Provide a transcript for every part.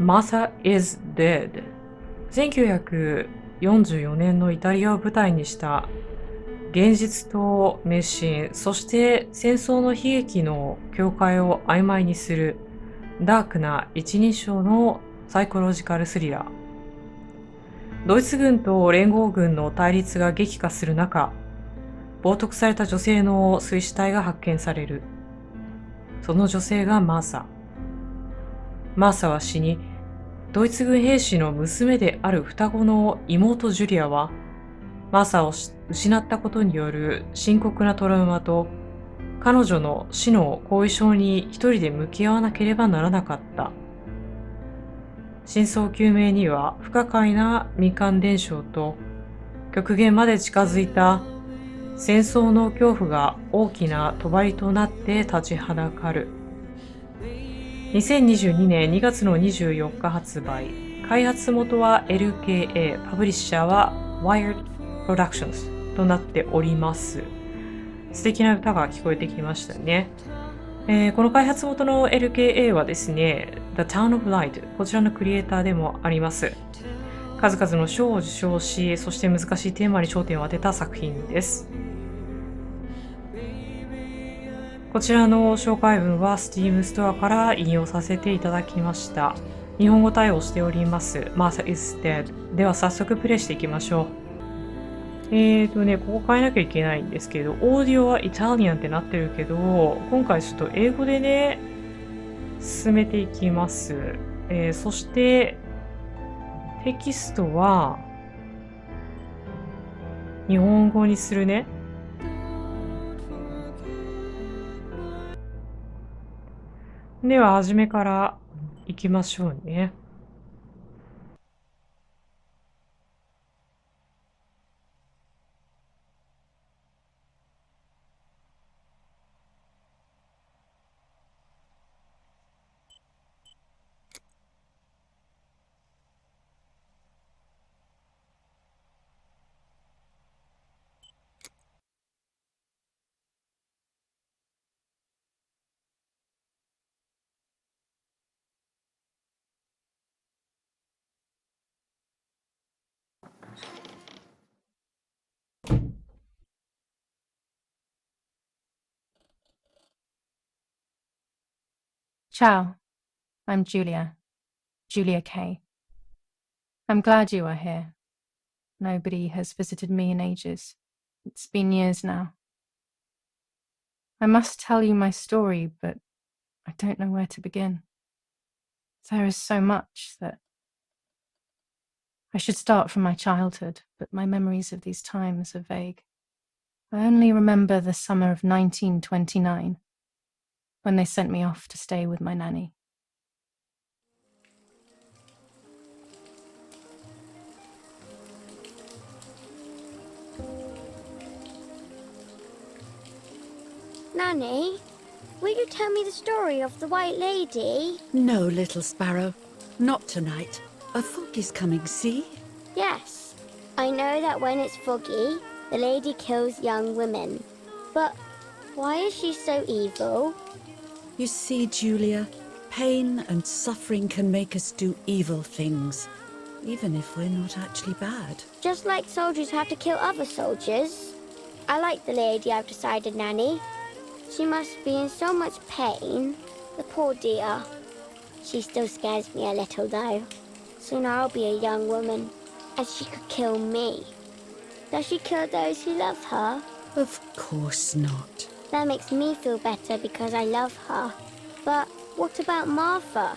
Martha is Dead 1944年のイタリアを舞台にした現実と迷信、そして戦争の悲劇の境界を曖昧にするダークな一人称のサイコロジカルスリラー。ドイツ軍と連合軍の対立が激化する中、冒涜された女性の水死体が発見される。その女性がマーサ。マーサは死に、ドイツ軍兵士の娘である双子の妹ジュリアは、マーサを失ったことによる深刻なトラウマと、彼女の死の後遺症に一人で向き合わなければならなかった。真相究明には不可解な民間伝承と、極限まで近づいた戦争の恐怖が大きな帳となって立ちはだかる。2022年2月の24日発売。開発元は LKA、パブリッシャーは Wired Productions となっております。素敵な歌が聞こえてきましたね。この開発元の LKA はですね、The Town of Light、こちらのクリエイターでもあります。数々の賞を受賞し、そして難しいテーマに焦点を当てた作品です。こちらの紹介文は Steam ストアから引用させていただきました。日本語対応しております。Martha is Dead。では早速プレイしていきましょう。ここ変えなきゃいけないんですけど、オーディオはイタリアンってなってるけど、今回ちょっと英語でね、進めていきます。そして、テキストは、日本語にするね。では、初めからいきましょうね。Ciao, I'm Julia K. I'm glad you are here. Nobody has visited me in ages. It's been years now. I must tell you my story, but I don't know where to begin. There is so much that I should start from my childhood, but my memories of these times are vague. I only remember the summer of 1929, when they sent me off to stay with my nanny. Nanny, will you tell me the story of the White Lady? No, little sparrow. Not tonight. A fog is coming, see? Yes. I know that when it's foggy, the lady kills young women. But why is she so evil? You see, Julia, pain and suffering can make us do evil things, even if we're not actually bad. Just like soldiers have to kill other soldiers. I like the lady, I've decided, Nanny. She must be in so much pain. The poor dear. She still scares me a little, though. Soon I'll be a young woman, and she could kill me. Does she kill those who love her? Of course not. That makes me feel better because I love her. But what about Martha?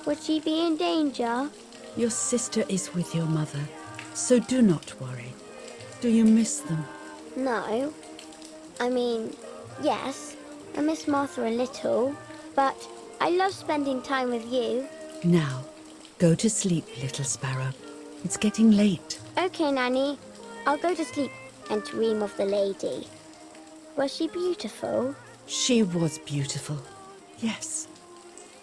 Would she be in danger? Your sister is with your mother, so do not worry. Do you miss them? No. I mean, yes, I miss Martha a little, but I love spending time with you. Now, go to sleep, little sparrow. It's getting late. Okay, Nanny. I'll go to sleep and dream of the lady. Was she beautiful? She was beautiful. Yes,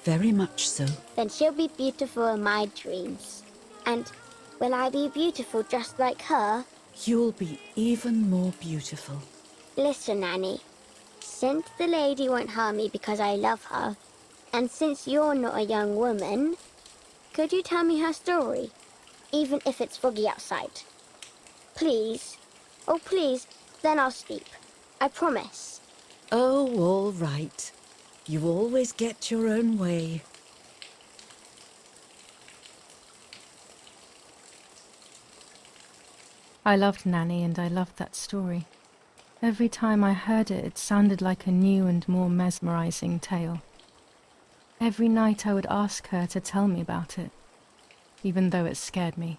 very much so. Then she'll be beautiful in my dreams. And will I be beautiful just like her? You'll be even more beautiful. Listen, Nanny. Since the lady won't harm me because I love her, and since you're not a young woman, Could you tell me her story? Even if it's foggy outside. Please. Oh, please. Then I'll sleep. I promise. Oh, all right. You always get your own way. I loved Nanny and I loved that story. Every time I heard it, it sounded like a new and more mesmerizing tale. Every night I would ask her to tell me about it, even though it scared me.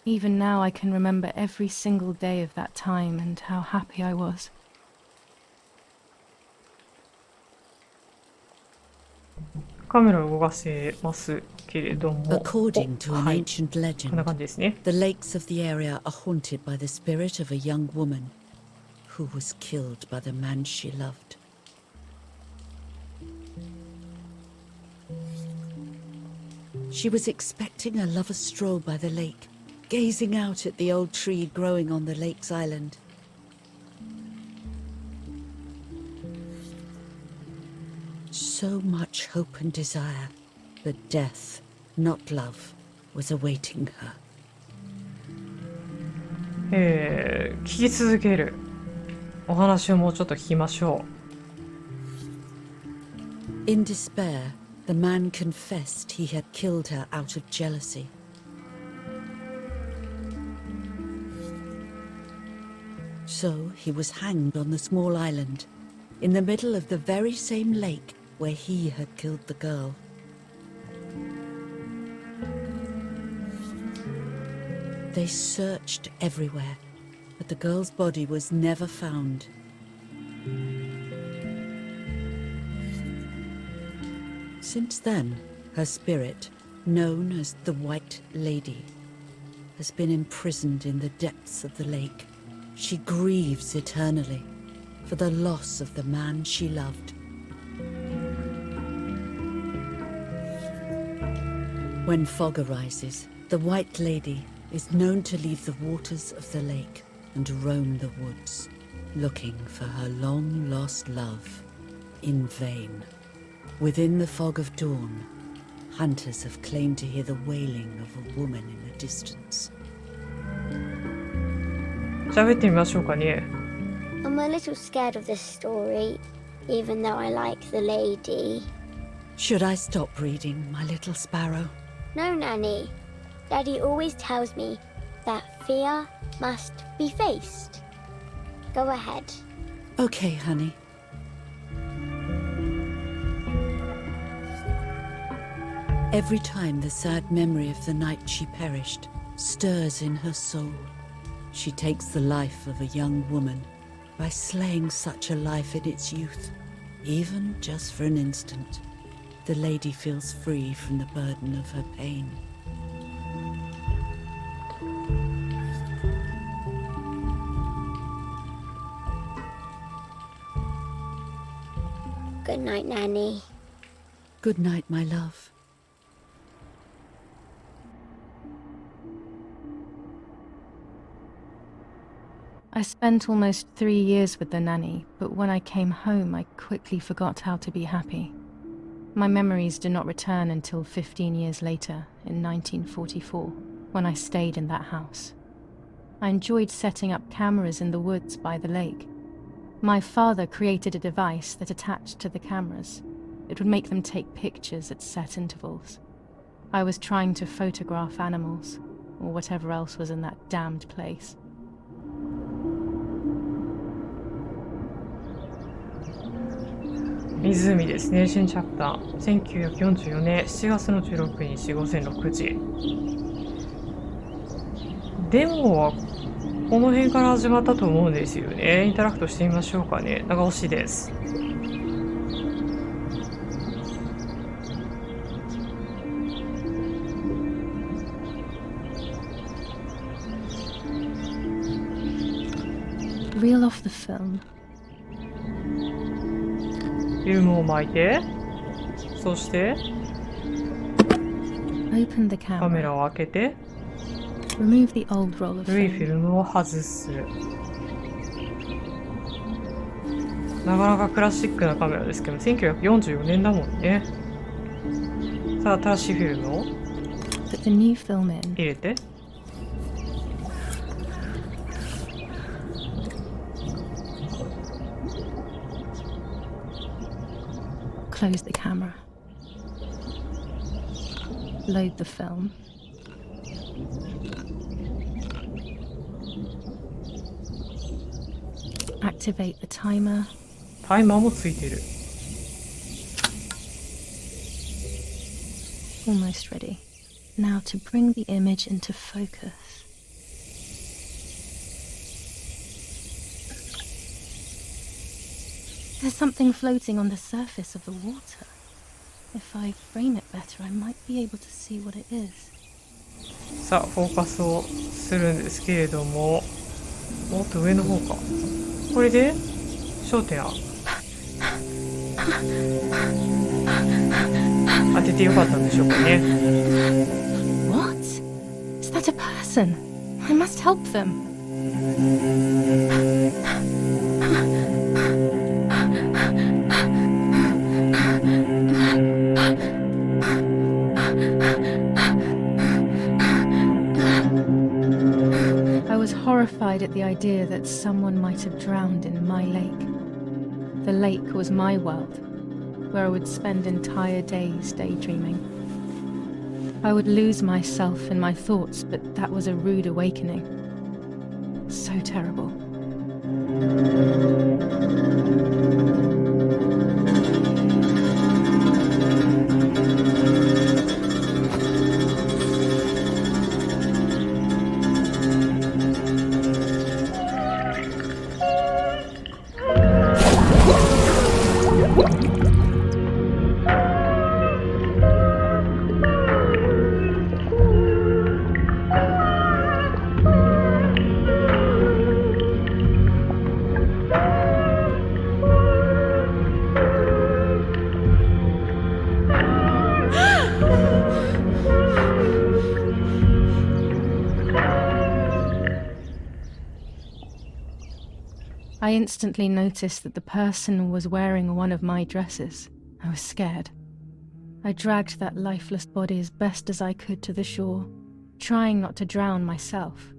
Even now I can remember every single day of that time and how happy I was. カメラを動かせますけれども、 According to an はい、 ancient こんな legend, 感じですね。 the lakes of the area are haunted by the spirit of a young woman who was killed by the man she loved. She was expecting a lover's stroll by the lake, gazing out at the old tree growing on the lake's island. So much hope and desire, but death, not love, was awaiting her. 聞き続ける。お話をもうちょっと聞きましょ In despair, the man confessed he had killed her out of jealousy. So he was hanged on the small island, in the middle of the very same lake where he had killed the girl. They searched everywhere, but the girl's body was never found. Since then, her spirit, known as the White Lady, has been imprisoned in the depths of the lake. She grieves eternally for the loss of the man she loved. When fog arises, the White Lady is known to leave the waters of the lake and roam the woods, looking for her long-lost love in vain. Within the fog of dawn, hunters have claimed to hear the wailing of a woman in the distance. う。喋ってみましょうかね。 I'm a little scared of this story, even though I like the lady. Should I stop reading, my little sparrow? No, Nanny. Daddy always tells me that fear must be faced. Go ahead. Okay, honey. Every time the sad memory of the night she perished stirs in her soul, she takes the life of a young woman by slaying such a life in its youth. Even just for an instant, the lady feels free from the burden of her pain. Good night, Nanny. Good night, my love. I spent almost 3 years with the nanny, but when I came home, I quickly forgot how to be happy. My memories did not return until 15 years later, in 1944, when I stayed in that house. I enjoyed setting up cameras in the woods by the lake. My father created a device that attached to the cameras. It would make them take pictures at set intervals. I was trying to photograph animals, or whatever else was in that damned place. 湖ですね。新チャプター。1944年7月の16日午前6時。デモはこの辺から始まったと思うんですよね。インタラクトしてみましょうかね。長押しです。Reel off the film. フィルムを巻いて、そして Open the カメラ camera. を開けて、 Remove the old roll of 古いフィ film. ルムを外す。なかなかクラシックなカメラですけど、1944年だもんね。さあ、新しいフィルムを Put the new film in. 入れて。Close the camera. Load the film. Activate the timer. タイマーもついてる。Almost ready. Now to bring the image into focus. There's something floating on the surface of the water. If I frame it better, I might be able to see what it is. さあ、フォーカスをするんですけれども、もっと上の方か。これで焦点当ててよかったんでしょうかね。What? Is that a person? I must help them. I was horrified at the idea that someone might have drowned in my lake. The lake was my world, where I would spend entire days daydreaming. I would lose myself in my thoughts, but that was a rude awakening. So terrible. I instantly noticed that the person was wearing one of my dresses. I was scared. I dragged that lifeless body as best as I could to the shore, trying not to drown myself.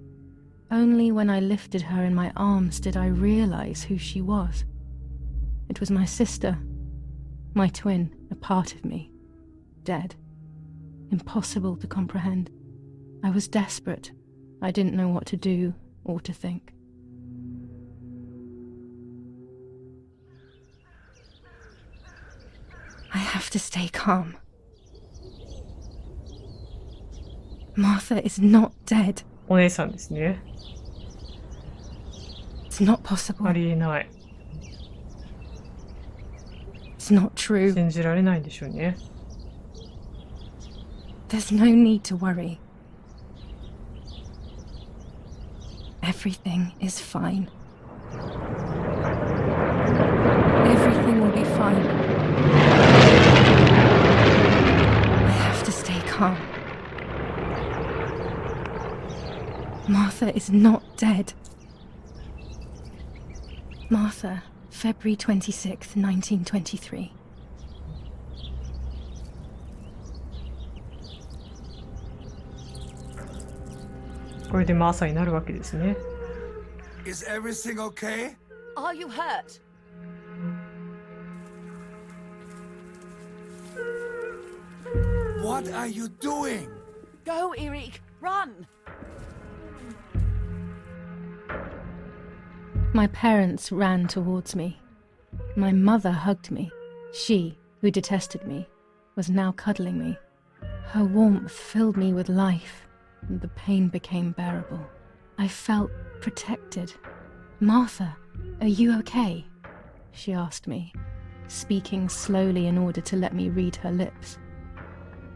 Only when I lifted her in my arms did I realize who she was. It was my sister, my twin, a part of me, dead. Impossible to comprehend. I was desperate. I didn't know what to do or to think. I have to stay calm. Martha is not dead. お姉さんですね。It's not possible. ありえない。It's not true. 信じられないんでしょうね。There's no need to worry. Everything is fine. Everything will be fine. I have to stay calm. Martha is not dead. Martha, February 26th, 1923. これでまあ朝になるわけですね。Is everything okay? Are you hurt? What are you doing? Go, Eric, run! My parents ran towards me. My mother hugged me. She, who detested me, was now cuddling me. Her warmth filled me with life, and the pain became bearable. I felt protected. Martha, are you okay? She asked me, speaking slowly in order to let me read her lips.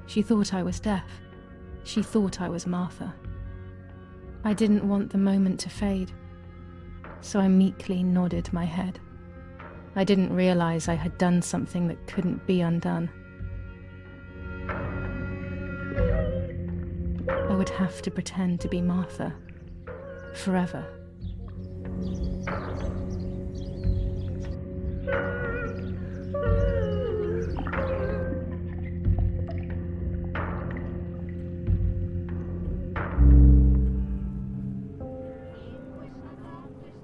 She thought I was deaf. She thought I was Martha. I didn't want the moment to fade, so I meekly nodded my head. I didn't realize I had done something that couldn't be undone. I would have to pretend to be Martha forever.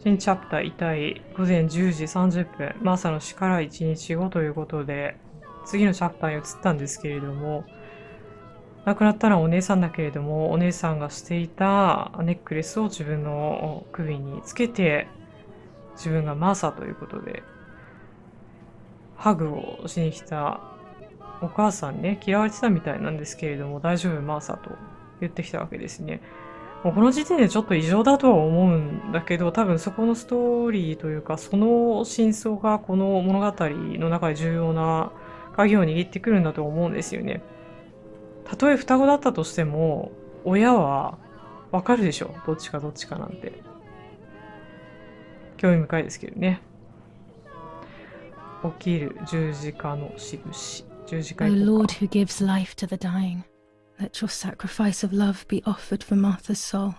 新チャプター遺体午前10時30分、マーサの死から1日後ということで、次のチャプターに移ったんですけれども、亡くなったのはお姉さんだけれども、お姉さんがしていたネックレスを自分の首につけて、自分がマーサということで、ハグをしに来たお母さんね、嫌われてたみたいなんですけれども、大丈夫マーサと言ってきたわけですね。もうこの時点でちょっと異常だとは思うんだけど、多分そこのストーリーというか、その真相がこの物語の中で重要な鍵を握ってくるんだと思うんですよね。たとえ双子だったとしても、親はわかるでしょ。どっちかどっちかなんて。興味深いですけどね。起きる十字架の印。十字架 O 以降 Lord か。 who gives life to the dying, let your sacrifice of love be offered for Martha's soul.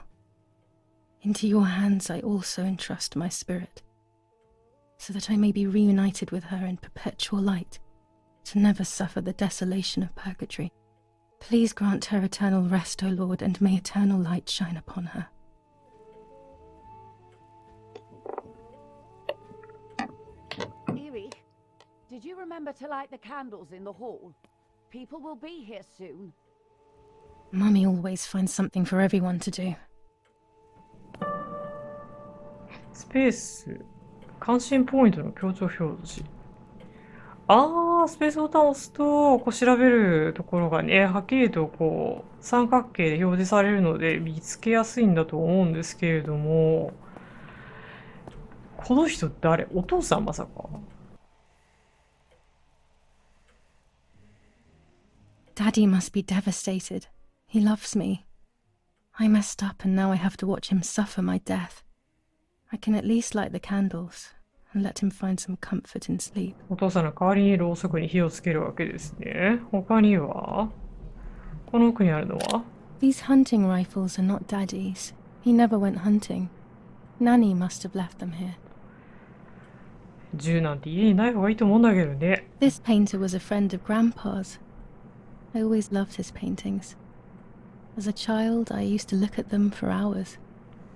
Into your hands I also entrust my spirit, so that I may be reunited with her in perpetual light, to never suffer the desolation of purgatory. Please grant her eternal rest, O Lord, and may eternal light shine upon her. Eric, did you remember to light the candles in the hall? People will be here soon. Mummy always finds something for everyone to do. スペース、関心ポイントの強調表示。あー、スペースボタンを押すと、こう調べるところがね、はっきりとこう、三角形で表示されるので、見つけやすいんだと思うんですけれども、この人誰？お父さんまさか。Daddy must be devastated. He loves me. I messed up and now I have to watch him suffer my death. I can at least light the candles and let him find some comfort in sleep. お父さんの代わりにろうそくに火をつけるわけですね。他にはこの奥にあるのは These hunting rifles are not Daddy's. He never went hunting. Nanny must have left them here. 銃なんて家にない方がいいと思うんだけどね。 This painter was a friend of Grandpa's. I always loved his paintings. As a child, I used to look at them for hours.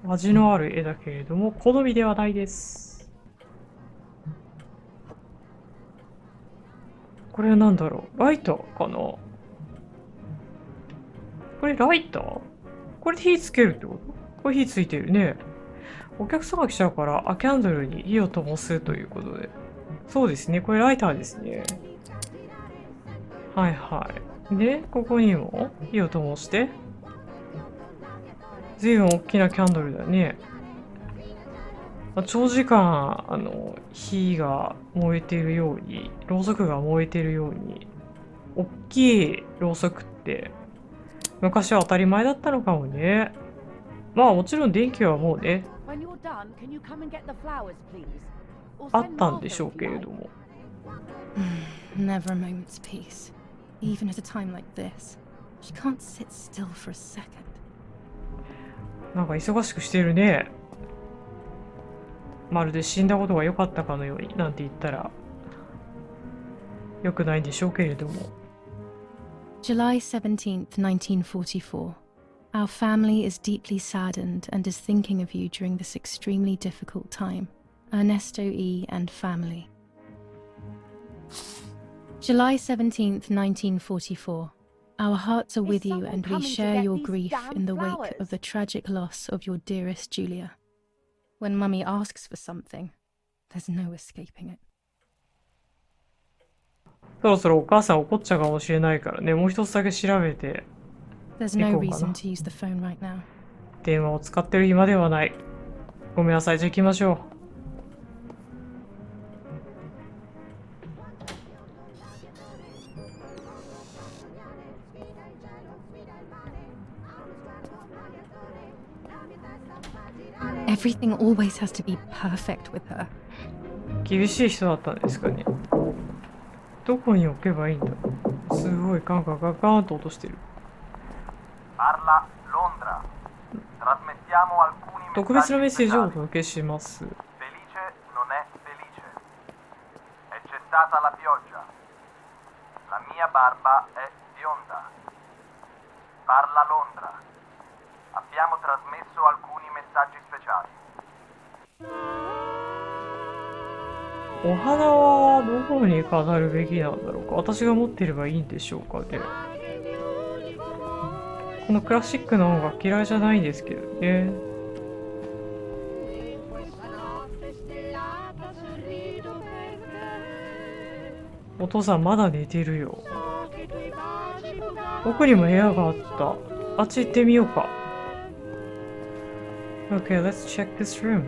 味のある絵だけれども好みではないです。これは何だろう、ライターかな。これライター、これで火つけるってこと？これ火ついてるね。お客さんが来ちゃうからキャンドルに火を灯すということで、そうですね、これライターですね。はいはい。でここにも火を灯して、随分大きなキャンドルだね。長時間火が燃えているように、ろうそくが燃えているように、大きいろうそくって昔は当たり前だったのかもね。まあもちろん電気はもうね When you're done, can you come and get the flowers, please? Or あっ send たん Martha でしょう if け you れ like. ども、 Never a moment's peace. Even at a time like this. She can't sit still for a second. なんか忙しくしてるね。まるで死んだことが良かったかのようになんて言ったら良くないんでしょうけれども。 July 17th, 1944. Our family is deeply saddened and is thinking of you during this extremely difficult time. Ernesto E. and family. July 17th, 1944. Our hearts are with you someone and we coming to share get your these grief damn in the wake flowers? of the tragic loss of your dearest Julia. When Mummy asks for something, there's no escaping it. そろそろお母さん怒っちゃうかもしれないからね、もう一つだけ調べて There's no 行こうかな。 reason to use the phone right now. 電話を使ってる暇ではない。ごめんなさい、じゃあ行きましょう。Everything always has to be perfect with her. 厳しい人だったんですかね。どこに置けばいいんだろう。すごいガンガンガンガンと落としてる。 Parla Londra. Trasmettiamo alcuni 特別なメッ messaggi セージをお speciali. 届けします。 Felice non è felice. È cessata la pioggia. La mia barba è bionda. Parla Londra. Abbiamo trasmesso alcuni messaggi speciali. お花はどこに飾るべきなんだろうか。私が持ってればいいんでしょうかね。このクラシックの音楽嫌いじゃないんですけどね。お父さんまだ寝てるよ。奥にも部屋があった。あっち行ってみようか。Okay, let's check this room.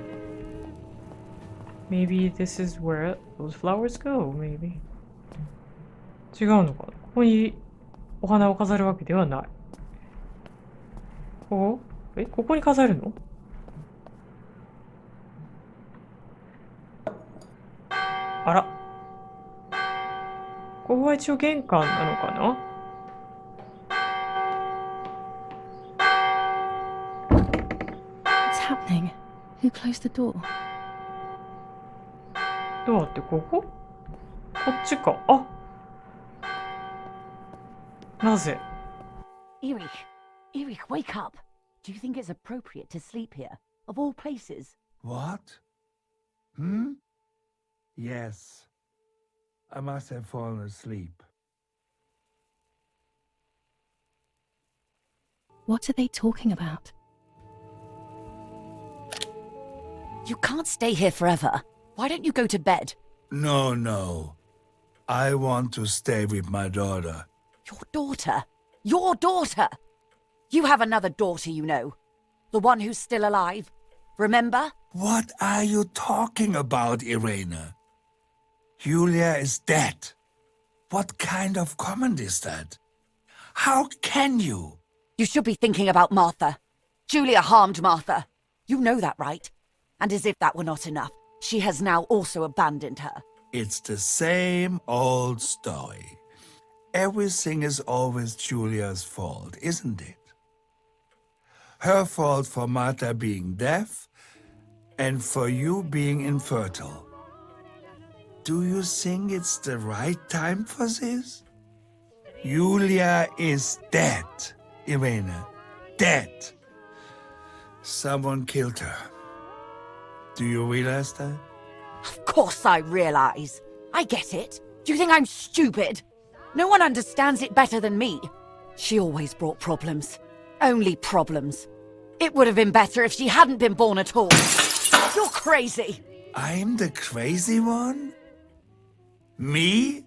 Maybe this is where those flowers go, maybe. 違うのかな。ここにお花を飾るわけではない。ここに飾るの？あら。ここは一応玄関なのかな？ What's happening? Who closed the door? ドアってここ？こっちか。あ、なぜ？ Erich, wake up. Do you think it's appropriate to sleep here, of all places? What? Yes. I must have fallen asleep. What are they talking about? You can't stay here forever. Why don't you go to bed? No. I want to stay with my daughter. Your daughter? Your daughter? You have another daughter, you know. The one who's still alive. Remember? What are you talking about, Irena? Julia is dead. What kind of comment is that? How can you? You should be thinking about Martha. Julia harmed Martha. You know that, right? And as if that were not enough, she has now also abandoned her. It's the same old story. Everything is always Julia's fault, isn't it? Her fault for Martha being deaf and for you being infertile. Do you think it's the right time for this? Julia is dead, Irena. Dead. Someone killed her. Do you realize that? Of course I realize. I get it. Do you think I'm stupid? No one understands it better than me. She always brought problems. Only problems. It would have been better if she hadn't been born at all. You're crazy. I'm the crazy one? Me?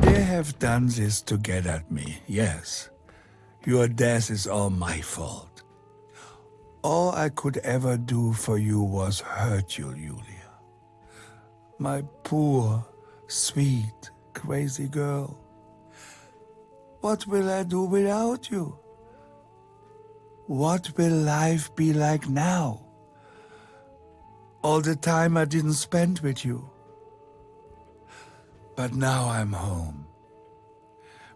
They have done this to get at me, yes. Your death is all my fault. All I could ever do for you was hurt you, Julia. My poor, sweet, crazy girl. What will I do without you? What will life be like now? All the time I didn't spend with you. But now I'm home.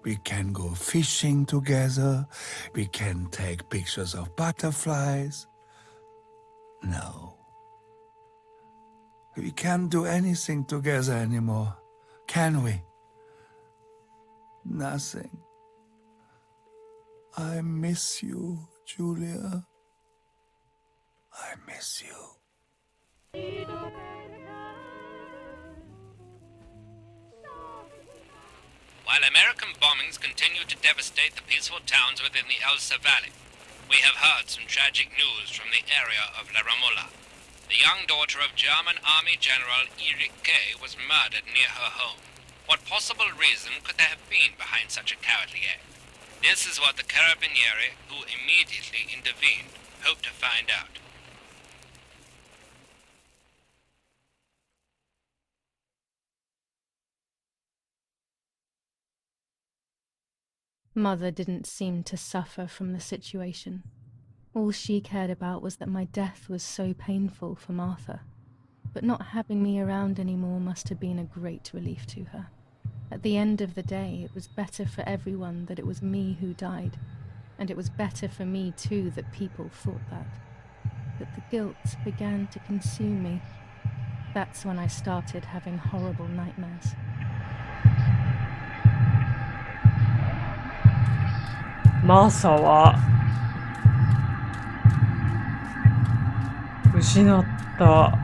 We can go fishing together. We can take pictures of butterflies. No. We can't do anything together anymore, can we? Nothing. I miss you, Julia. I miss you. While American bombings continue to devastate the peaceful towns within the Elsa Valley, we have heard some tragic news from the area of La Ramola. The young daughter of German Army General Erich K. was murdered near her home. What possible reason could there have been behind such a cowardly act? This is what the Carabinieri, who immediately intervened, hope to find out. Mother didn't seem to suffer from the situation. All she cared about was that my death was so painful for Martha. But not having me around anymore must have been a great relief to her. At the end of the day, it was better for everyone that it was me who died. And it was better for me too that people thought that. But the guilt began to consume me. That's when I started having horrible nightmares. マーサは失った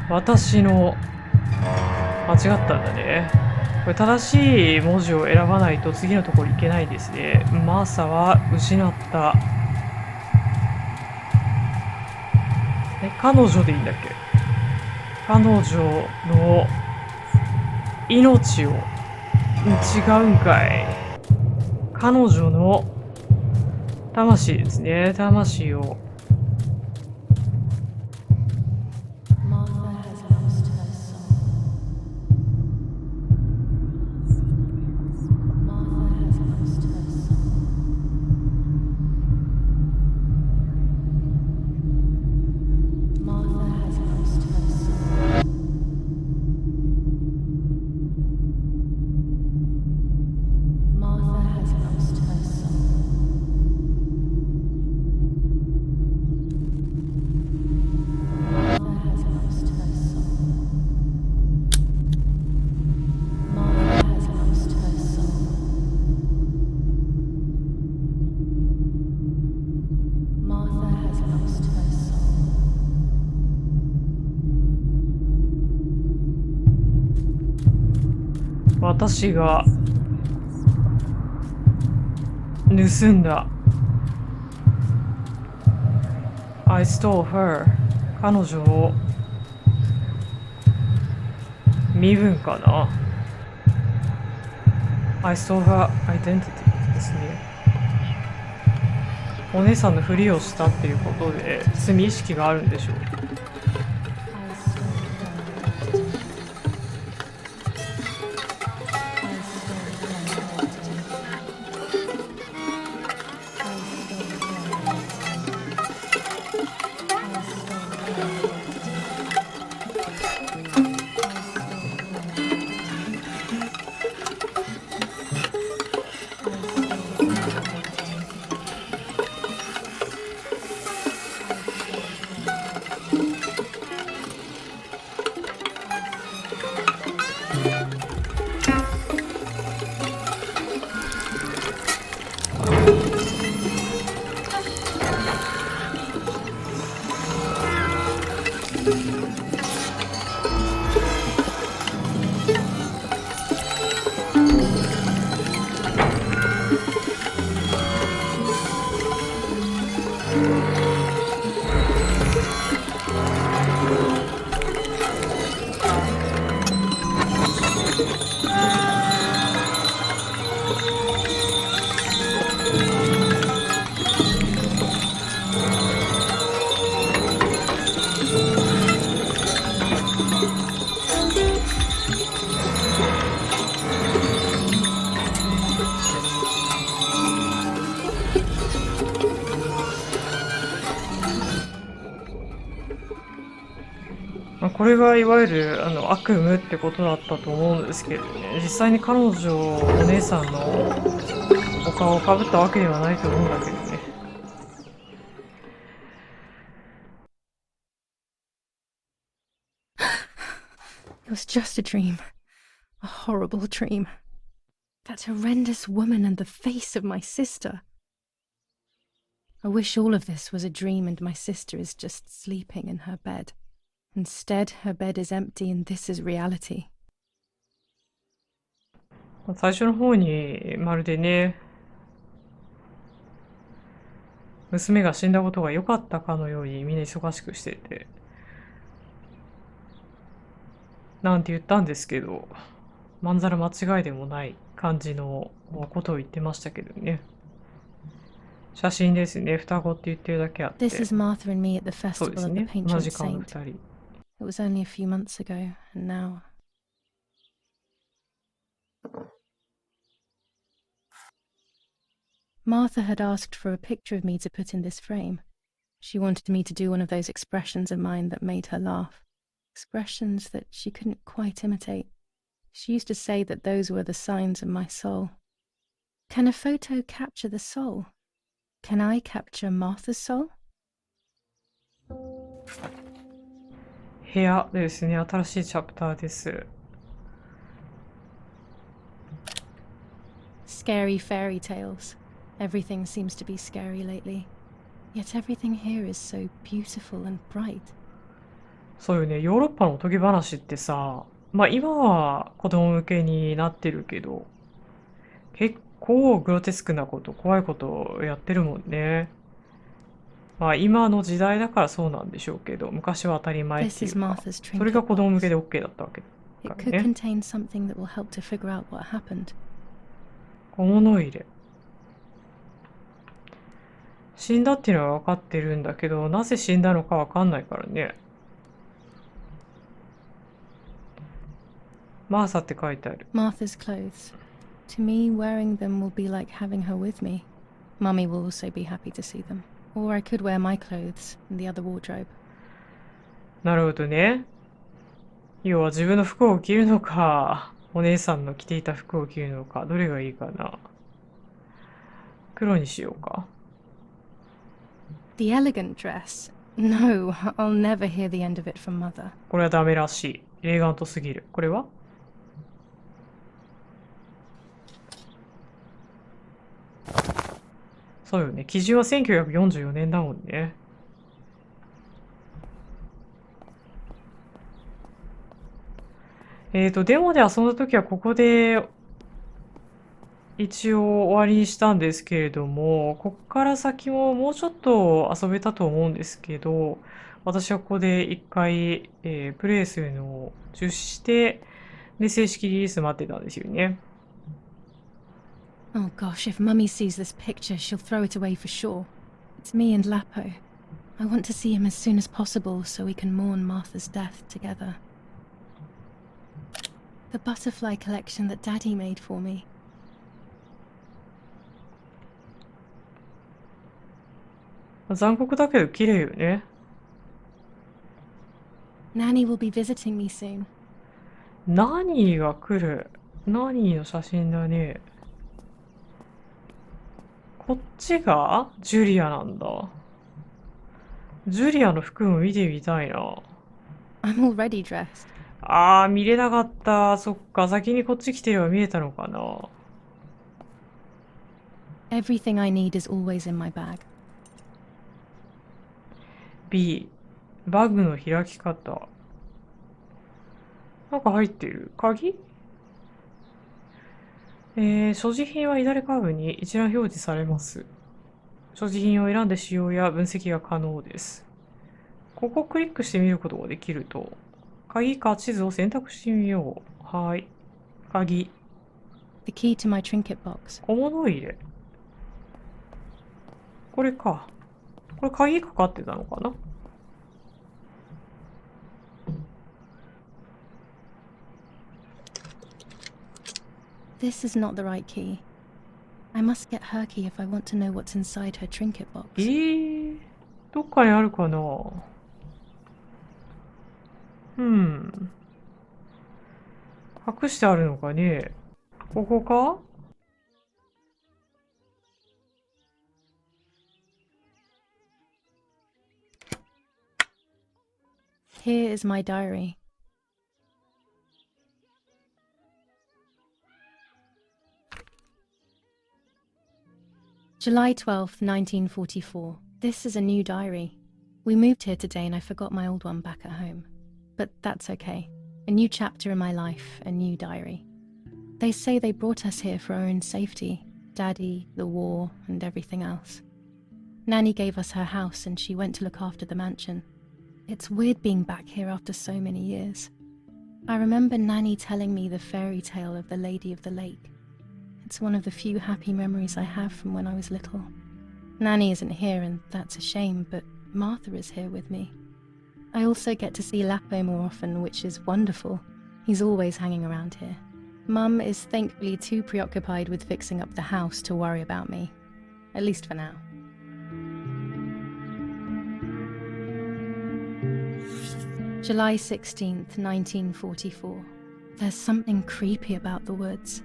私の間違ったんだね。これ正しい文字を選ばないと次のところいけないですね。マーサは失った彼女でいいんだっけ。彼女の命を違うんかい。彼女の魂ですね。魂を私が盗んだ。I stole her. 彼女を身分かな。I stole her identity ですね。お姉さんのふりをしたっていうことで罪意識があるんでしょう。これがいわゆる悪夢ってことだったと思うんですけれどね。実際に彼女、お姉さんのお顔をかぶったわけではないと思うんだけどね。It was just a dream. A horrible dream. That horrendous woman and the face of my sister. I wish all of this was a dream and my sister is just sleeping in her bed. Instead, her bed is empty and this is reality. 最初の方にまるでね、娘が死んだことが良かったかのようにみんな忙しくしてて、なんて言ったんですけど、まんざら間違いでもない感じのことを言ってましたけどね。写真ですね。双子って言ってるだけあって。This is Martha and me at the そうで festival す of the ね。同 patron じ顔の saint. 二人。It was only a few months ago, and now... Martha had asked for a picture of me to put in this frame. She wanted me to do one of those expressions of mine that made her laugh. Expressions that she couldn't quite imitate. She used to say that those were the signs of my soul. Can a photo capture the soul? Can I capture Martha's soul? 部屋ですね。新しいチャプターです。Scary fairy tales. Everything seems to be scary lately. Yet everything here is so beautiful and bright. そうよね、ヨーロッパのおとぎ話ってさ、まあ今は子供向けになってるけど、結構グロテスクなこと、怖いことをやってるもんね。まあ今の時代だからそうなんでしょうけど、昔は当たり前っていうか、それが子供向けで OK だったわけだ It から could ね。contain something that will help to figure out what happened. 小物入れ。死んだっていうのは分かってるんだけど、なぜ死んだのか分かんないからね。マーサって書いてある。Martha's clothes. To me, wearing them will be like having her with me. Mummy will also be happy to see them. Or I could wear my clothes in the other wardrobe. なるほどね。要は自分の服を着るのか、お姉さんの着ていた服を着るのか、どれがいいかな。黒にしようか。The elegant dress? No, I'll never hear the end of it from Mother. これはダメらしい。エレガントすぎる。これはそうよね。基準は1944年だもんね。デモで遊んだ時はここで一応終わりにしたんですけれども、こっから先ももうちょっと遊べたと思うんですけど、私はここで一回、プレイするのを中止して、で、正式リリース待ってたんですよね。Oh gosh, if Mummy sees this picture, she'll throw it away for sure. It's me and Lapo. I want to see him as soon as possible so we can mourn Martha's death together. The butterfly collection that Daddy made for me. 残酷だけど綺麗よね。Nanny will be visiting me soon. ナニーが来る。ナニーの写真だね。こっちがジュリアなんだ。ジュリアの服も見てみたいな。I'm already dressed. あー、見れなかった。そっか、先にこっち来てれば見えたのかな。Everything I need is always in my bag. B、バッグの開き方。なんか入ってる。鍵？所持品は左カーブに一覧表示されます。所持品を選んで使用や分析が可能です。ここをクリックしてみることができると、鍵か地図を選択してみよう。はい。鍵。The key to my trinket box. 小物入れ。これか。これ鍵かかってたのかな？This is not the right key. I must get her key if I want to know what's inside her trinket box. どっかにあるかな？隠してあるのかね？ここか？ Here is my diary. July 12th, 1944. This is a new diary. We moved here today and I forgot my old one back at home. But that's okay. A new chapter in my life, a new diary. They say they brought us here for our own safety. Daddy, the war, and everything else. Nanny gave us her house and she went to look after the mansion. It's weird being back here after so many years. I remember Nanny telling me the fairy tale of the Lady of the Lake. It's one of the few happy memories I have from when I was little. Nanny isn't here and that's a shame, but Martha is here with me. I also get to see Lapo more often, which is wonderful. He's always hanging around here. Mum is thankfully too preoccupied with fixing up the house to worry about me. At least for now. July 16th, 1944. There's something creepy about the woods.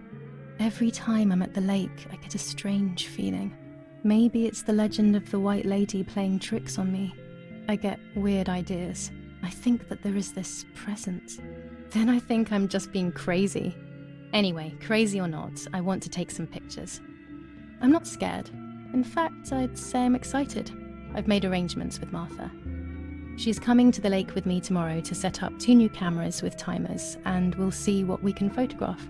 Every time I'm at the lake, I get a strange feeling. Maybe it's the legend of the White Lady playing tricks on me. I get weird ideas. I think that there is this presence. Then I think I'm just being crazy. Anyway, crazy or not, I want to take some pictures. I'm not scared. In fact, I'd say I'm excited. I've made arrangements with Martha. She's coming to the lake with me tomorrow to set up 2 new cameras with timers, and we'll see what we can photograph.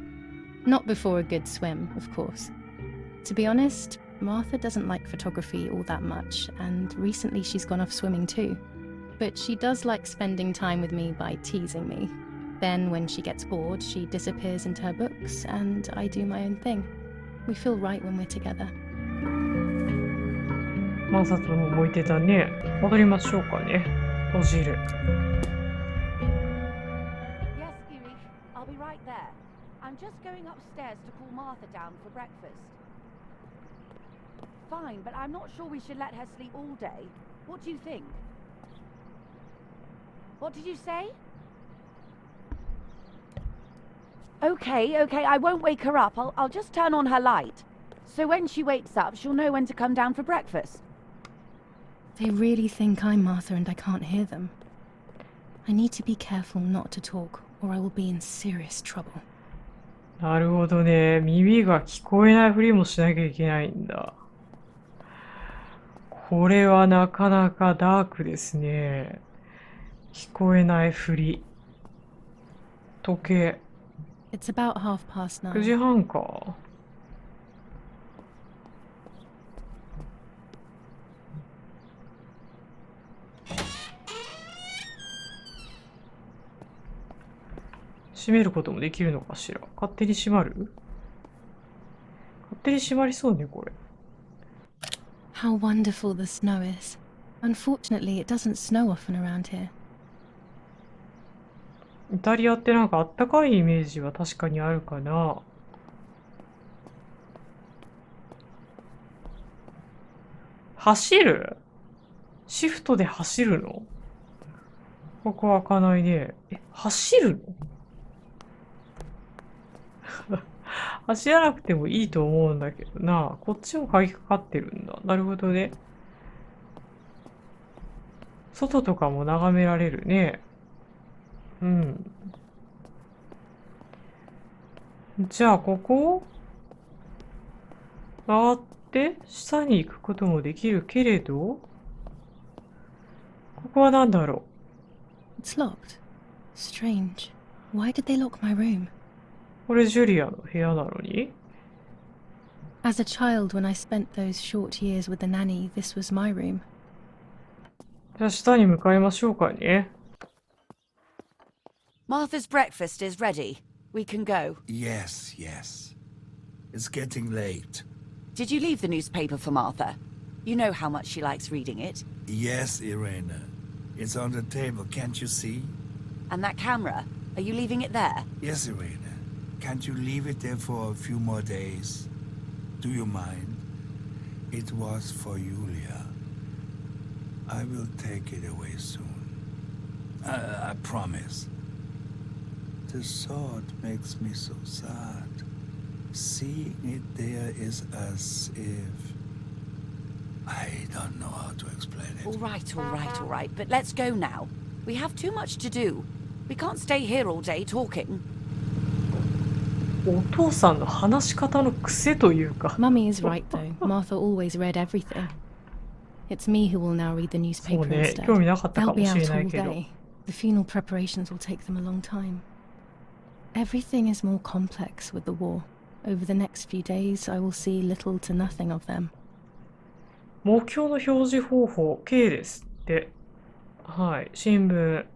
Not before a good swim, of course. To be honest, Martha doesn't like photography all that much, and recently she's gone off swimming too. But she does like spending time with me by teasing me. Then, when she gets bored, she disappears into her books, and I do my own thing. We feel right when we're together. マサトも向いてたね。戻りましょうかね。閉じる。Yes, Erich, I'll be right there. I'm just going upstairs to call Martha down for breakfast. Fine, but I'm not sure we should let her sleep all day. What do you think? What did you say? Okay, I won't wake her up. I'll just turn on her light. So when she wakes up, she'll know when to come down for breakfast. They really think I'm Martha and I can't hear them. I need to be careful not to talk, or I will be in serious trouble. なるほどね。耳が聞こえないふりもしなきゃいけないんだ。これはなかなかダークですね。聞こえないふり。時計。It's about 9:30. 9時半か。閉めることもできるのかしら。勝手に閉まる？勝手に閉まりそうね、これ。How wonderful the snow is. Unfortunately, it doesn't snow often around here. イタリアってなんかあったかいイメージは確かにあるかな。走る？シフトで走るの？ここ開かないね。走るの？走らなくてもいいと思うんだけどな。こっちも鍵かかってるんだ。なるほどね。外とかも眺められるね。うん。じゃあ、ここ曲がって下に行くこともできるけれど、ここは何だろう？ It's locked. Strange. Why did they lock my room? これジュリアの部屋なのに？ As a child, when I spent those short years with the nanny, this was my room. じゃあ下に向かいましょうかね。Martha's breakfast is ready. We can go. Yes. It's getting late. Did you leave the newspaper for Martha? You know how much she likes reading it. Yes, Irena. It's on the table, can't you see? And that camera, are you leaving it there? Yes, Irena. Can't you leave it there for a few more days? Do you mind? It was for Julia. I will take it away soon. I promise. The thought makes me so sad. Seeing it there is as if... I don't know how to explain it. All right. But let's go now. We have too much to do. We can't stay here all day talking. お父さんの話し方の癖というか。 Mummy is right though. Martha always read everything. It's me who will now read the そう newspaper ね、 instead. 興味なかったか They'll も be しれ out な all いけど。 day. The funeral preparations will take them a long time. Everything is more complex with the war. Over the next few days, I will see little to nothing of them. 目標の表示方法 K ですって。はい。新聞。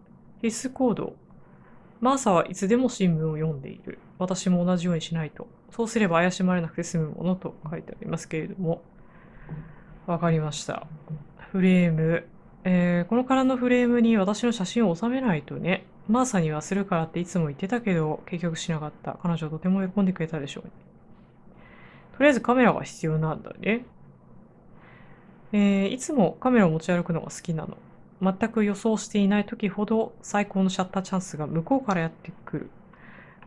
必須行動。マーサはいつでも新聞を読んでいる。私も同じようにしないと。そうすれば怪しまれなくて済むものと書いてありますけれども。わかりました。フレーム。この空のフレームに私の写真を収めないとね。マーサにはするからっていつも言ってたけど、結局しなかった。彼女はとても喜んでくれたでしょうね。とりあえずカメラが必要なんだね。いつもカメラを持ち歩くのが好きなの。全く予想していない時ほど最高のシャッターチャンスが向こうからやってくる。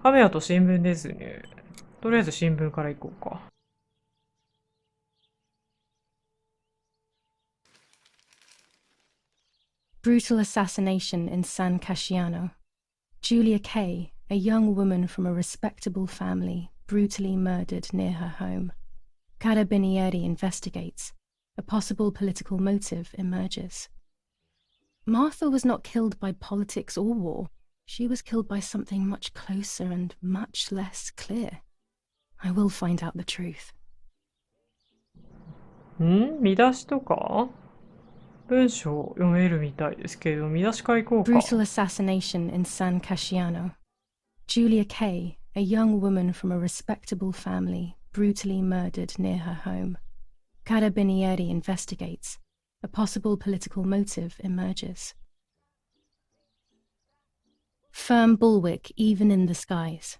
カメラと新聞ですね。とりあえず新聞から行こうか。Brutal assassination in San Casciano. Julia Kay, a young woman from a respectable family brutally murdered near her home. Carabinieri investigates. A possible political motive emerges. Martha was not killed by politics or war. She was killed by something much closer and much less clear. I will find out the truth. 見出しとか文章を読めるみたいですけれど、見出しからいこうか。Brutal assassination in San Casciano. Julia Kay, a young woman from a respectable family, brutally murdered near her home. Carabinieri investigates. A possible political motive emerges. Firm bulwark even in the skies.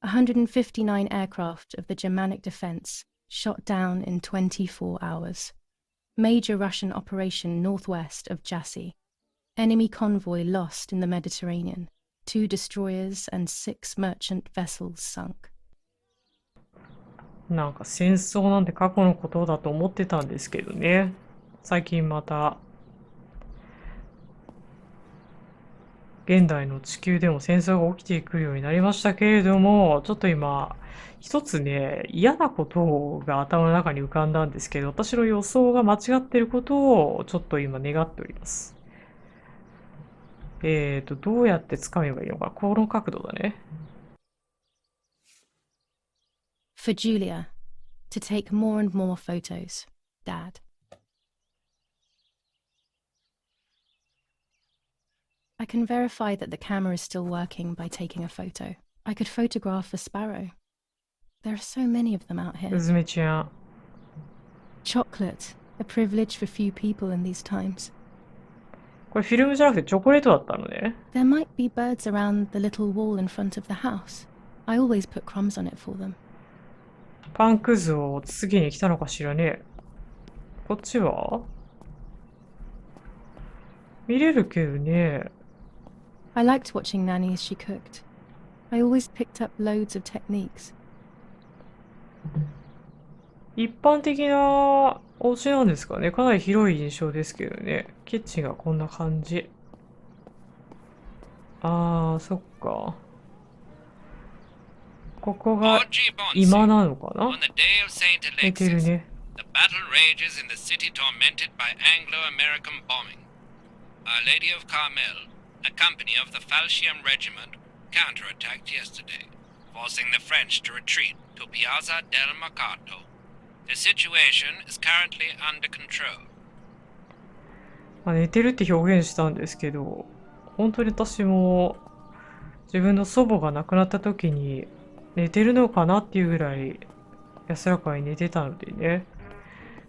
159 aircraft of the Germanic defense shot down in 24 hours. Major Russian operation northwest of Jassy. Enemy convoy lost in the Mediterranean. 2 destroyers and 6 merchant vessels sunk. なんか戦争なんて過去のことだと思ってたんですけどね。最近また現代の地球でも戦争が起きてくるようになりましたけれども、ちょっと今一つね、嫌なことが頭の中に浮かんだんですけど、私の予想が間違っていることをちょっと今願っております。どうやって掴めばいいのか。この角度だね。For Julia, to take more and more photos, Dad. I can verify that the camera is still working by taking a photo. I could photograph a sparrow. There are so many of them out here. うずめちゃん。Chocolate, a privilege for few people in these times. これフィルムじゃなくてチョコレートだったのね。There might be birds around the little wall in front of the house. I always put crumbs on it for them. パンくずを次に来たのかしらね。こっちは見れるけどね。I liked watching Nanny as she cooked. I always picked up loads of techniques. 一般的なお家なんですかね。かなり広い印象ですけどね。キッチンがこんな感じ。あー、そっか。ここが今なのかな。 On the day of Saint 寝てる Alexis, ね。 the battle rages in the city tormented by Anglo-American bombing. Our Lady of Carmel, a company of the Falchium Regiment, counterattacked yesterday, forcing the French to retreat to Piazza del Mercato. The situation is currently under control. まあ、寝てるって表現したんですけど、本当に私も自分の祖母が亡くなった時に寝てるのかなっていうぐらい安らかに寝てたのでね。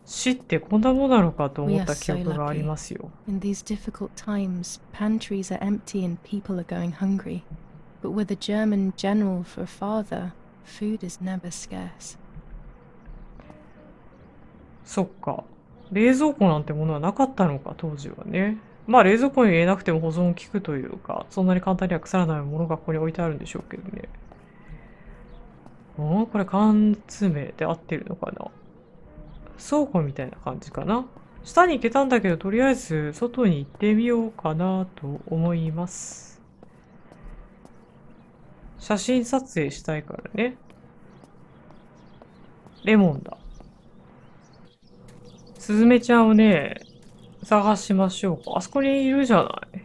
死ってこんなものなのかと思った記憶がありますよ。In these difficult times, pantries are empty and people are going hungry. But with a German general for a father, food is never scarce. そっか。冷蔵庫なんてものはなかったのか、当時はね。まあ冷蔵庫に入れなくても保存効くというか、そんなに簡単には腐らないものがここに置いてあるんでしょうけどね。これ缶詰で合ってるのかな。倉庫みたいな感じかな。下に行けたんだけど、とりあえず外に行ってみようかなと思います。写真撮影したいからね。レモンだ。スズメちゃんをね、探しましょうか。あそこにいるじゃない。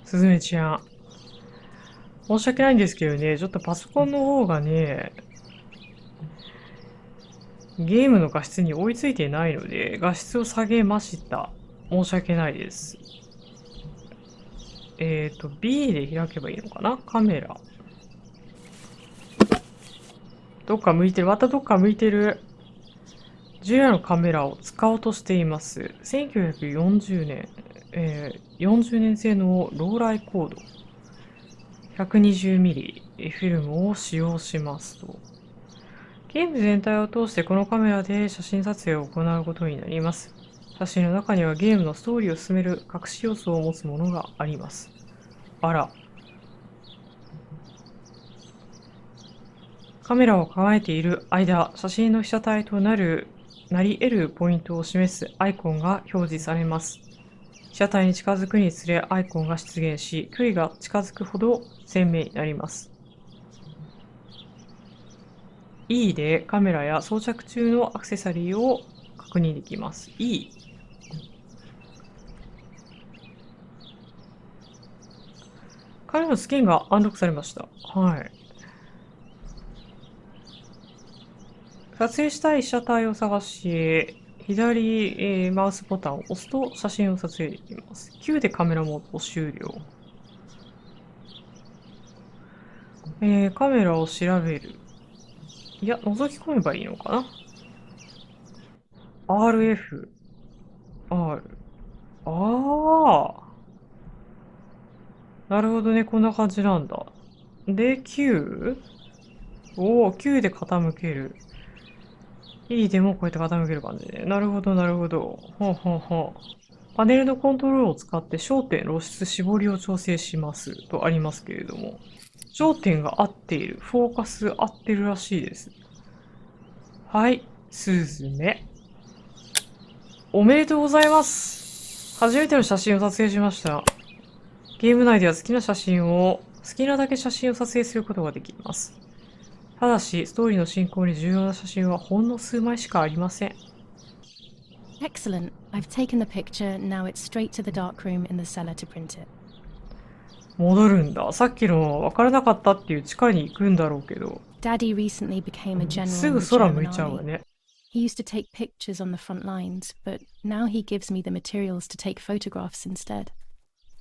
スズメちゃん。申し訳ないんですけどね、ちょっとパソコンの方がね、ゲームの画質に追いついていないので、画質を下げました。申し訳ないです。B で開けばいいのかな？カメラ。どっか向いてる。またどっか向いてる。従来のカメラを使おうとしています。1940年、40年製のローライコード。120mm フィルムを使用しますと。ゲーム全体を通してこのカメラで写真撮影を行うことになります。写真の中にはゲームのストーリーを進める隠し要素を持つものがあります。あら。カメラを構えている間、写真の被写体となり得るポイントを示すアイコンが表示されます。被写体に近づくにつれアイコンが出現し、距離が近づくほど鮮明になります。E でカメラや装着中のアクセサリーを確認できます。E。彼のスキンがアンロックされました。はい。撮影したい被写体を探し、左、マウスボタンを押すと写真を撮影できます。Q でカメラモード終了。カメラを調べる。いや、覗き込めばいいのかな？ RF、R。なるほどね、こんな感じなんだ。で、Q？ Q で傾ける。E でもこうやって傾ける感じで。なるほど、なるほど。ほうほうほう。パネルのコントロールを使って焦点、露出、絞りを調整しますとありますけれども、焦点が合っている。フォーカス合ってるらしいです。はい、スズメ。おめでとうございます。初めての写真を撮影しました。ゲーム内では好きなだけ写真を撮影することができます。ただし、ストーリーの進行に重要な写真はほんの数枚しかありません。Excellent. I've taken the picture. Now it's straight to the dark room in the cellar to print it. 戻るんだ。さっきの分からなかったっていう地下に行くんだろうけど。Daddy recently became a general す in ぐ the 空向い German ちゃうわ army. ね。He used to take pictures on the front lines, but now he gives me the materials to take photographs instead.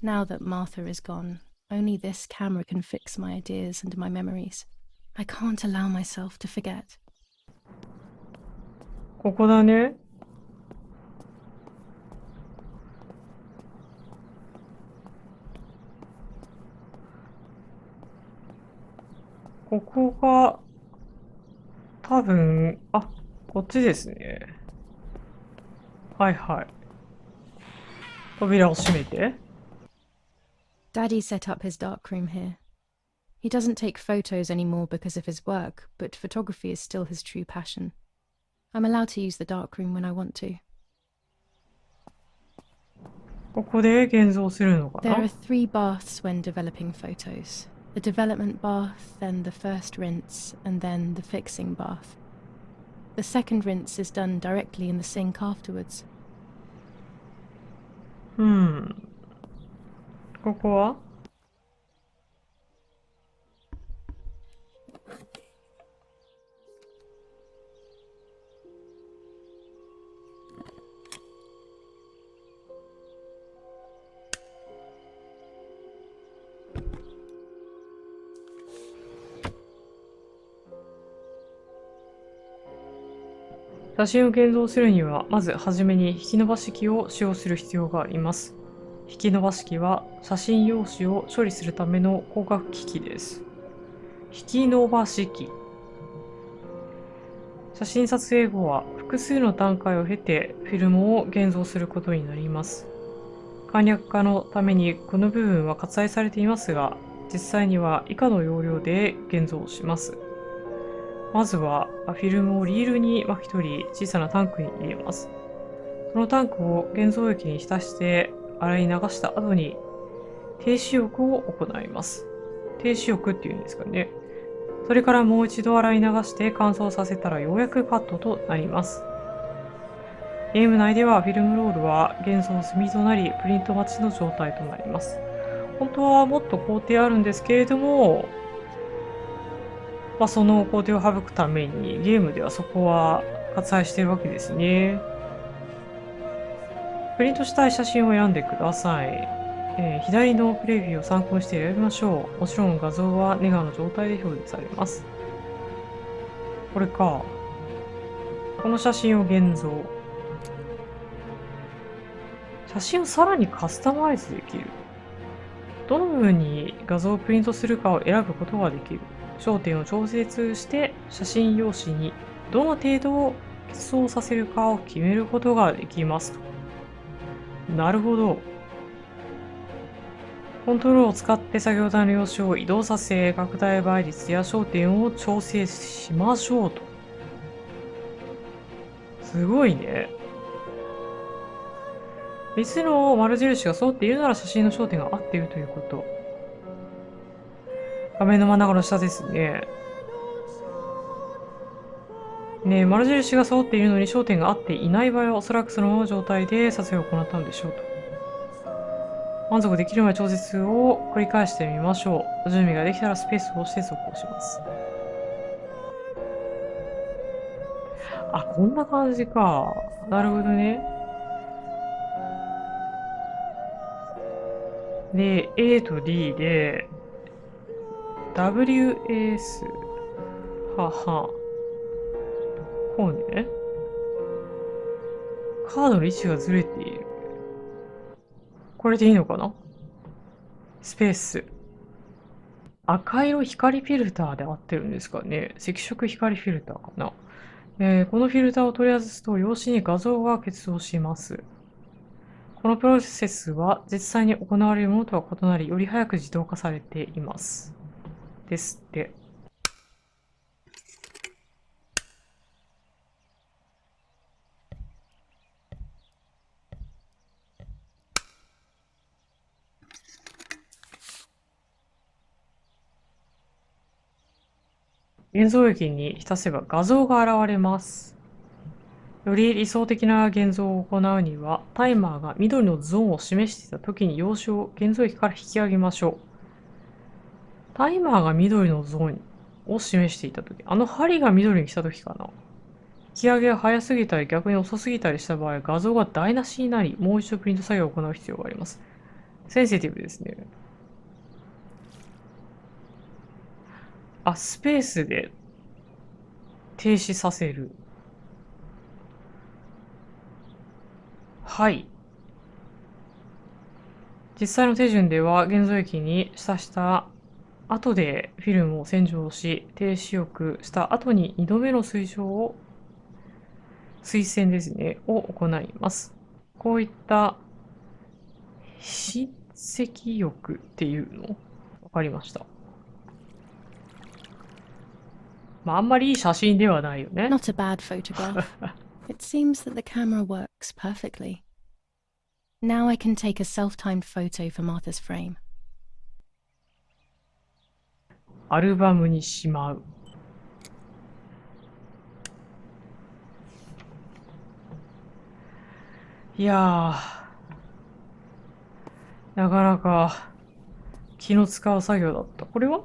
Now that Martha is gone, only this camera can fix my ideas and my memories. I can't allow myself to forget. ここだね。ここが、多分、こっちですね。はいはい。扉を閉めて。Daddy set up his dark room here. He doesn't take photos anymore because of his work, but photography is still his true passion. I'm allowed to use the dark room when I want to. ここで現像するのか There な are 3 baths when developing photos. The development bath, then the first rinse, and then the fixing bath. The second rinse is done directly in the sink afterwards. ここは写真を現像するには、まずはじめに引き伸ばし機を使用する必要があります。引き伸ばし機は写真用紙を処理するための光学機器です。引き伸ばし機。写真撮影後は複数の段階を経てフィルムを現像することになります。簡略化のためにこの部分は割愛されていますが、実際には以下の要領で現像します。まずはフィルムをリールに巻き取り、小さなタンクに入れます。そのタンクを現像液に浸して洗い流した後に停止浴を行います。停止浴っていうんですかね。それからもう一度洗い流して乾燥させたらようやくカットとなります。ゲーム内ではフィルムロールは現像済みとなり、プリント待ちの状態となります。本当はもっと工程あるんですけれども、その工程を省くためにゲームではそこは割愛しているわけですね。プリントしたい写真を選んでください。左のプレビューを参考にして選びましょう。もちろん画像はネガの状態で表示されます。これか。この写真を現像。写真をさらにカスタマイズできる。どの部分に画像をプリントするかを選ぶことができる。焦点を調節して写真用紙にどの程度結晶させるかを決めることができますと。なるほど。コントロールを使って作業台の用紙を移動させ、拡大倍率や焦点を調整しましょうと。すごいね。3つの丸印が揃っているなら写真の焦点が合っているということ。画面の真ん中の下ですね。ねえ、丸印が揃っているのに焦点が合っていない場合はおそらくそのままの状態で撮影を行ったのでしょうと。満足できるまで調節を繰り返してみましょう。準備ができたらスペースを押して続行します。あ、こんな感じか。なるほどね。で、A と D で、WAS。はは。こうね。カードの位置がずれている。これでいいのかな？スペース。赤色光フィルターで合ってるんですかね？赤色光フィルターかな？このフィルターを取り外すと、用紙に画像が結動します。このプロセスは実際に行われるものとは異なり、より早く自動化されています。ですって。現像液に浸せば画像が現れます。より理想的な現像を行うには、タイマーが緑のゾーンを示していたときに用紙を現像液から引き上げましょう。タイマーが緑のゾーンを示していたとき、あの針が緑に来たときかな。引き上げが早すぎたり逆に遅すぎたりした場合、画像が台無しになり、もう一度プリント作業を行う必要があります。センシティブですね。あ、スペースで停止させる。はい。実際の手順では、現像液に浸した後でフィルムを洗浄し、低視力した後に2度目の推薦ですね、を行います。こういった筆跡浴っていうのわかりました。まあ、あんまりいい写真ではないよね。Not a bad photograph. It seems that the camera works perfectly. Now I can take a self-timed photo for Martha's frame. アルバムにしまう。いやー、なかなか気の使う作業だった。これは？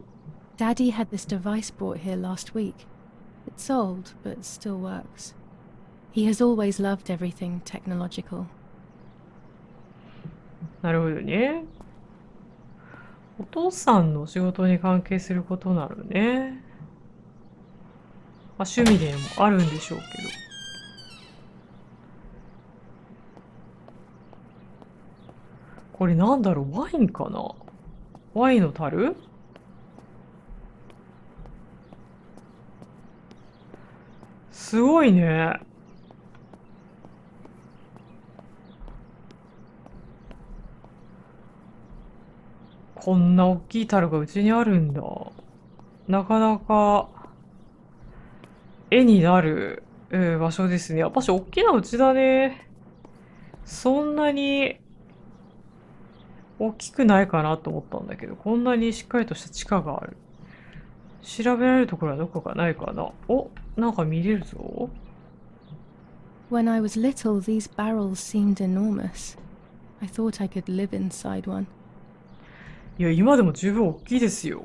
Daddy had this device brought here last week. It's old, but still works. He has always loved everything technological. なるほどね。お父さんの仕事に関係することなのね。まあ、趣味でもあるんでしょうけど。これなんだろう、ワインかな？ワインの樽？すごいね。こんな大きい樽がうちにあるんだ。なかなか絵になる、場所ですね。やっぱし大きなうちだね。そんなに大きくないかなと思ったんだけど、こんなにしっかりとした地下がある。調べられるところはどこかないかな。お、なんか見れるぞ。When I was little, these barrels seemed enormous. I thought I could live inside one. いや、今でも十分大きいですよ。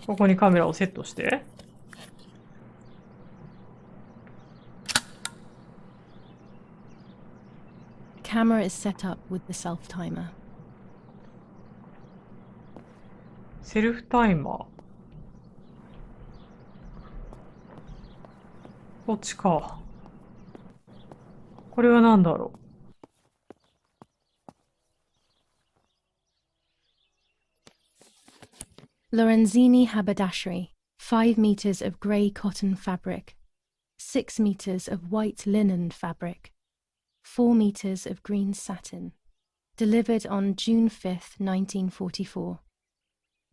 ここにカメラをセットして。The camera is set up with the self-timer. セルフタイマー。こっちか。これは何だろう。Lorenzini haberdashery, 5 meters of grey cotton fabric, 6 meters of white linen fabric, 4 meters of green satin. Delivered on June 5th, 1944.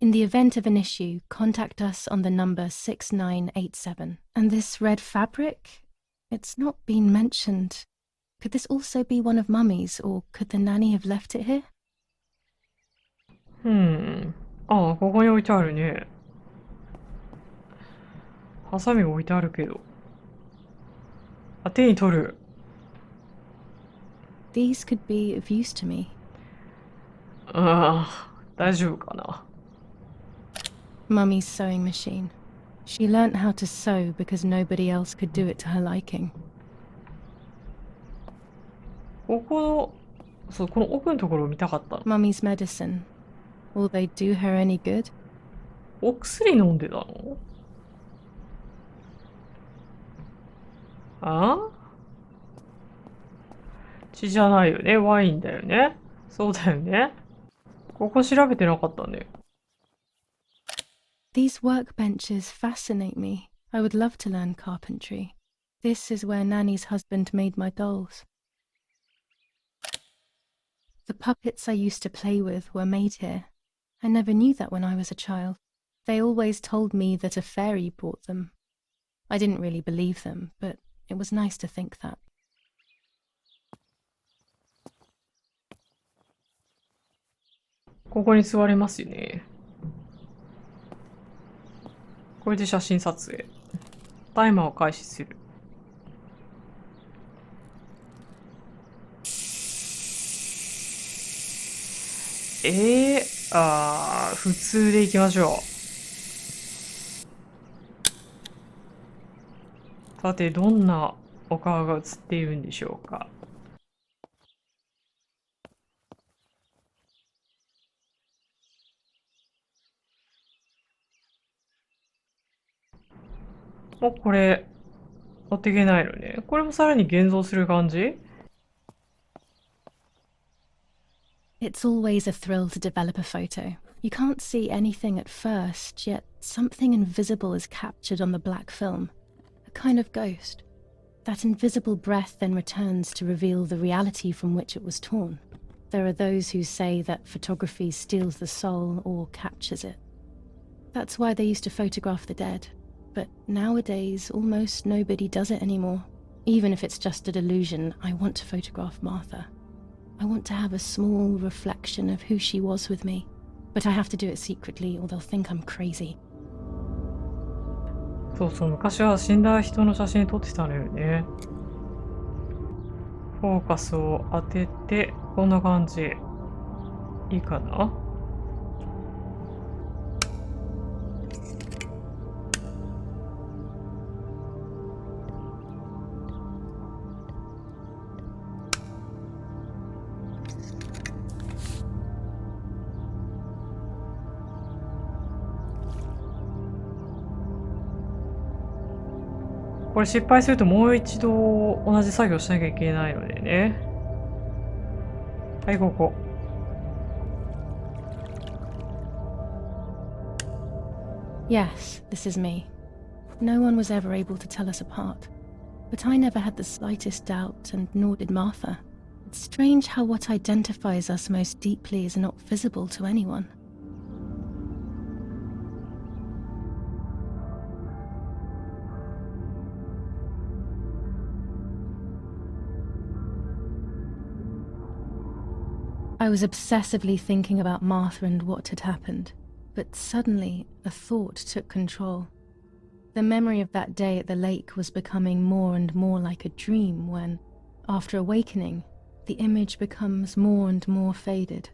In the event of an issue, contact us on the number 6987. And this red fabric? It's not been mentioned. Could this also be one of Mummy's, or could the nanny have left it here? ああ、ここに置いてあるね。ハサミが置いてあるけど。あ、手に取る。These could be of use to me. ああ、大丈夫かな。Mummy's sewing machine. She learnt how to sew because nobody else could do it to her liking. ここの奥のところを見たかったの。Mummy's medicine. Will they do her any good? お薬飲んでたの？あ？血じゃないよね。ワインだよね。そうだよね。ここ調べてなかったね。These workbenches fascinate me. I would love to learn carpentry. This is where Nanny's husband made my dolls. The puppets I used to play with were made here. I never knew that when I was a child. They always told me that a fairy brought them. I didn't really believe them, but it was nice to think that. ここに座れますよね。これで写真撮影。タイマーを開始する。普通でいきましょう。さて、どんなお顔が映っているんでしょうか。もうこれ、持っていけないのね。これもさらに現像する感じ？ It's always a thrill to develop a photo. You can't see anything at first, yet something invisible is captured on the black film. A kind of ghost. That invisible breath then returns to reveal the reality from which it was torn. There are those who say that photography steals the soul or captures it. That's why they used to photograph the dead. But nowadays, almost nobody does it anymore. Even if it's just a delusion, I want to photograph Martha. I want to have a small reflection of who she was with me. But I have to do it secretly or they'll think I'm crazy. そうそう、昔は死んだ人の写真撮ってたのよね。フォーカスを当てて、こんな感じ。いいかな？これ失敗するともう一度同じ作業しなきゃいけないのでね。はい、ここ。Yes, this is me. No one was ever able to tell us apart. But I never had the slightest doubt, and nor did Martha. It's strange how what identifies us most deeply is not visible to anyone. I was obsessively thinking about Martha and what had happened, but suddenly a thought took control. The memory of that day at the lake was becoming more and more like a dream when, after awakening, the image becomes more and more faded.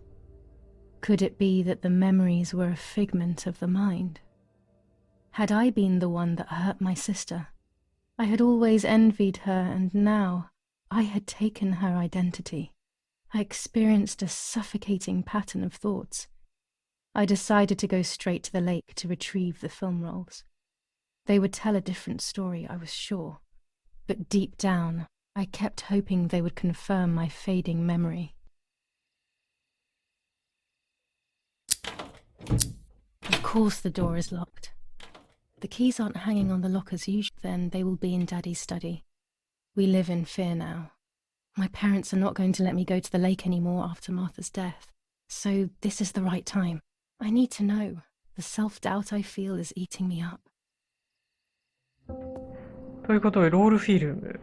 Could it be that the memories were a figment of the mind? Had I been the one that hurt my sister? I had always envied her, and now I had taken her identity. I experienced a suffocating pattern of thoughts. I decided to go straight to the lake to retrieve the film rolls. They would tell a different story, I was sure. But deep down, I kept hoping they would confirm my fading memory. Of course the door is locked. The keys aren't hanging on the lock as usual, then they will be in Daddy's study. We live in fear now. My parents are not going to let me go to the lake anymore after Martha's death. So this is the right time. I need to know. The self-doubt I feel is eating me up. ということで、ロールフィルム。